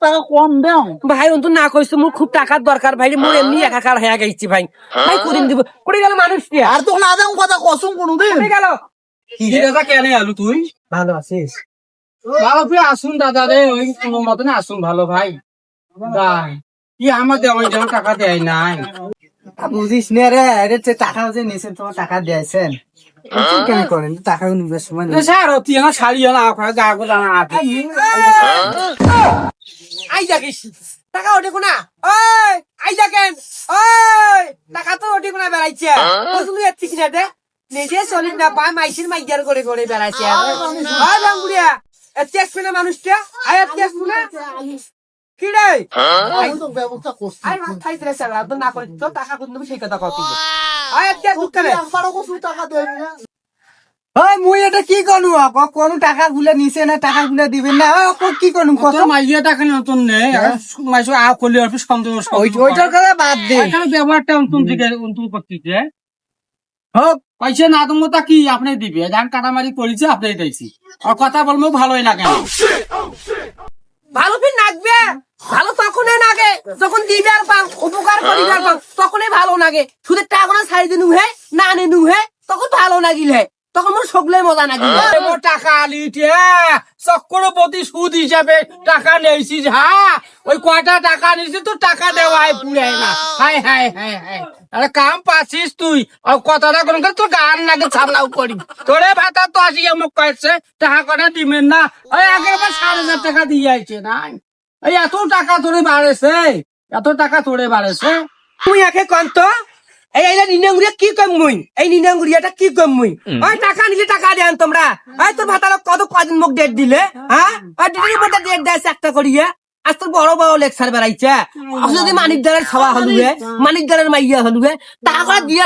টাকা কম দেও ভাই অন্তু না কইছো মোর খুব টাকার দরকার ভাই মোর এমনি একাকার হয়ে গেছি ভাই ভাই করিম দিব করে গেল মানুষ কি আর তো না দেও কথা কসম কোনদিন করে গেল কি দাদা কেন আলু তুই ভালো আছিস ভালো তুই আসুন দাদা রে ওই কোনো মতনে আসুন ভালো ভাই ভাই কি আমার দেওয়াই যেন টাকা দেয় নাই বুঝিস না রে আরে টাকা যে নিছেন তোমার টাকা দিয়েছেন কেন করেন টাকা নিবে সময় স্যার তুই আমার শাড়ি না গা গো জানা আই যাকিস টাকা ওঠে কোনা ওই আই যাকেন ওই টাকা তো ওঠে কোনা বেড়াইছে তুই এত্তিস না দে নিজে চলিস না পা মাইসির মাইয়ার করে করে বেড়াইছে ওই বাঙ্গুড়িয়া এত্তিস না মানুষটা আই এত্তিস না কি রে ব্যবস্থা করছি আই মাথায় দিলে সারা তো না করে তো টাকা কোন সেই কথা কত আই এত্তিস দোকানে টাকা দেন না ওই মুই এটা কি করু কোন টাকা গুলা নিছে না টাকা গুলা দিবেন না কি করু কত তোর মাইয়া টাকা নতুন নেই মাইসো আ করলি অফিস সন্দেহ ওইটার কথা বাদ দে এখানে ব্যবহারটা অন্তম দিকে অন্তম করতেছে হোক পয়সা না তোমার তা কি আপনি দিবে ধান কাটামারি করেছে আপনি দিয়েছি আর কথা বলবো ভালোই না কেন ভালো ফির নাগবে ভালো তখনই নাগে যখন দিদার পাং উপকার করিবার পাং তখনই ভালো লাগে শুধু টাকা না ছাড়ি দিনু হে না নিনু হে তখন ভালো লাগিলে তখন মোর সকলে মজা নাগিল মোর টাকা আলিটে চক্কর প্রতি সুদ হিসাবে টাকা নেইছিস হ্যাঁ ওই কয়টা টাকা নিছিস তো টাকা দেওয়াই পুরাই না হাই হাই হাই হাই আরে কাম পাচ্ছিস তুই আর কথাটা কোন তোর গান নাকি ছাড়লাও করি তোরে ভাতা তো আসি মোক কয়েছে টাকা কটা দিবেন না ওই আগের বার 4,500 টাকা দিয়ে আইছে না এই এত টাকা তোরে বাড়েছে এত টাকা তোরে বাড়েছে তুই একে কন্ত এই এই নিনাঙ্গুড়িয়া কি কম মুই এই নিনাঙ্গুড়িয়াটা কি কম মুই ওই টাকা নিলে টাকা দেন তোমরা এই তোর ভাতার কত কদিন মুখ ডেট দিলে হ্যাঁ আর ডিটের মধ্যে ডেট দেয় একটা করিয়ে আজ তোর বড় বড় লেকচার বেড়াইছে যদি মানিকদারের খাওয়া হলুয়ে মানিকদারের মাইয়া হলুয়ে টাকা দিয়ে